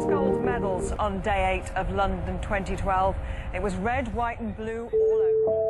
Gold medals on day 8 of London 2012. It was red, white and blue all over.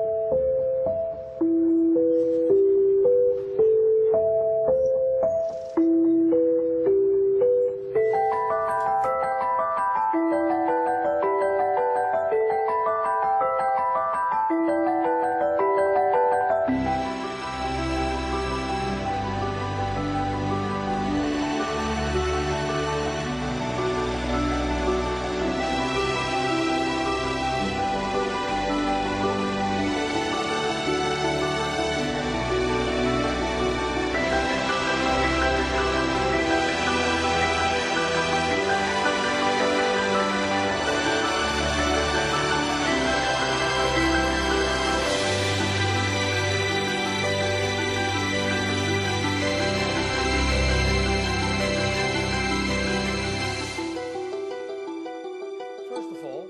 First of all,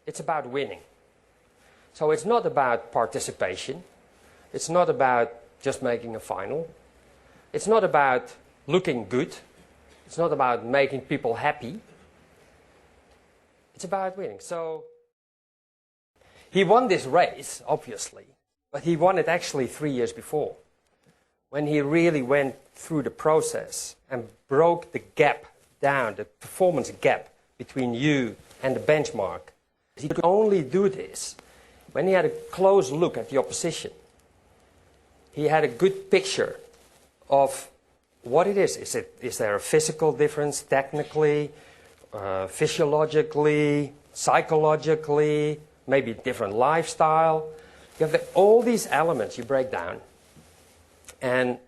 it's about winning. So it's not about participation. It's not about just making a final. It's not about looking good. It's not about making people happy. It's about winning. So he won this race, obviously, but he won it actually 3 years before, when he really went through the process and broke the gap down, the performance gap between you and the benchmark. He could only do this when he had a close look at the opposition. He had a good picture of what it is. Is there a physical difference technically, physiologically, psychologically, maybe different lifestyle? You have all these elements you break down. And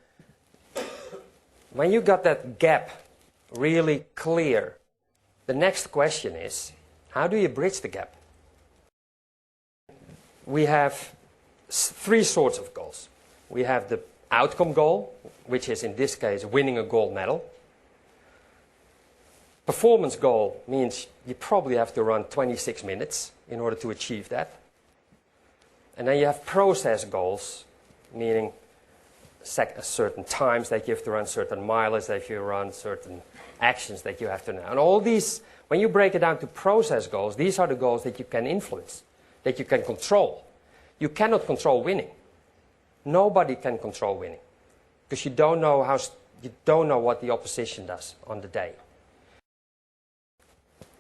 when you got that gap really clear, the next question is, how do you bridge the gap? We have three sorts of goals. We have the outcome goal, which is in this case winning a gold medal. Performance goal means you probably have to run 26 minutes in order to achieve that. And then you have process goals, meaning certain times that you have to run, certain mileage that you run, certain actions that you have to know. And all these, when you break it down to process goals, these are the goals that you can influence, that you can control. You cannot control winning. Nobody can control winning, because you don't know what the opposition does on the day.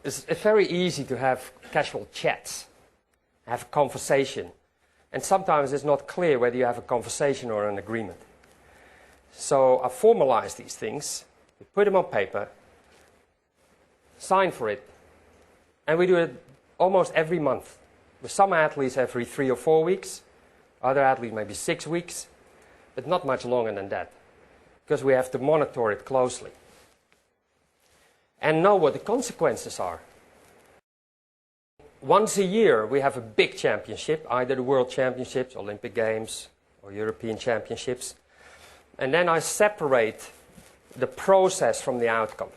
It's very easy to have casual chats, have a conversation, and sometimes it's not clear whether you have a conversation or an agreement. So I formalize these things, we put them on paper, sign for it, and we do it almost every month. With some athletes every 3 or 4 weeks, other athletes maybe 6 weeks, but not much longer than that, because we have to monitor it closely and know what the consequences are. Once a year we have a big championship, either the World Championships, Olympic Games or European Championships, and then I separate the process from the outcome.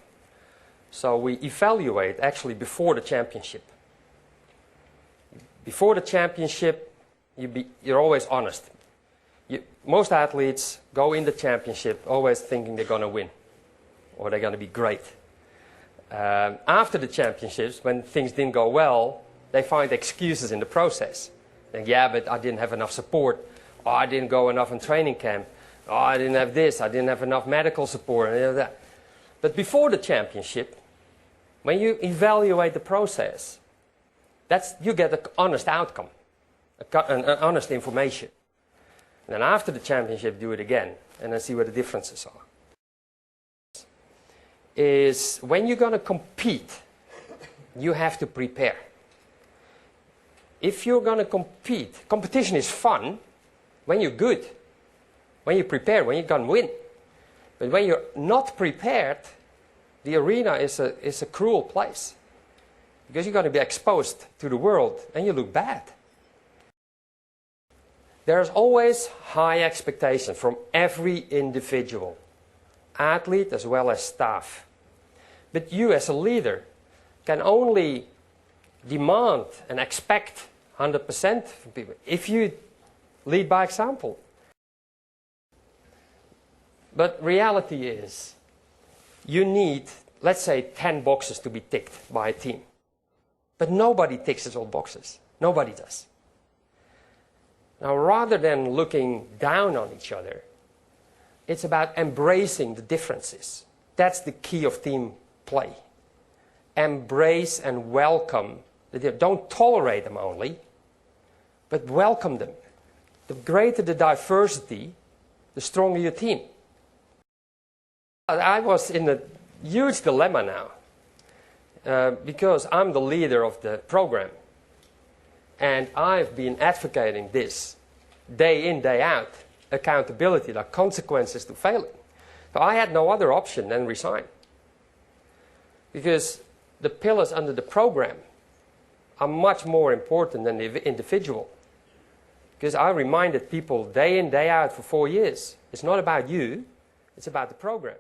So we evaluate actually before the championship. Before the championship, you're always honest. Most athletes go in the championship always thinking they're going to win or they're going to be great. After the championships, when things didn't go well, they find excuses in the process. Like, yeah, but I didn't have enough support. Oh, I didn't go enough in training camp. Oh, I didn't have this. I didn't have enough medical support. And that. But before the championship, when you evaluate the process, you get an honest outcome, an honest information. And then after the championship, do it again, and then see what the differences are. Is when you're going to compete, you have to prepare. If you're going to compete, competition is fun when you're good, when you prepare, when you're going to win. But when you're not prepared, the arena is a cruel place, because you're going to be exposed to the world and you look bad. There's always high expectations from every individual, athlete as well as staff. But you as a leader can only demand and expect 100% from people if you lead by example. But reality is, you need, let's say, 10 boxes to be ticked by a team. But nobody ticks all boxes. Nobody does. Now, rather than looking down on each other, it's about embracing the differences. That's the key of team play. Embrace and welcome. Don't tolerate them only, but welcome them. The greater the diversity, the stronger your team. I was in a huge dilemma now because I'm the leader of the program. And I've been advocating this day in, day out, accountability, like consequences to failing. So I had no other option than resign. Because the pillars under the program are much more important than the individual. Because I reminded people day in, day out for 4 years, it's not about you, it's about the program.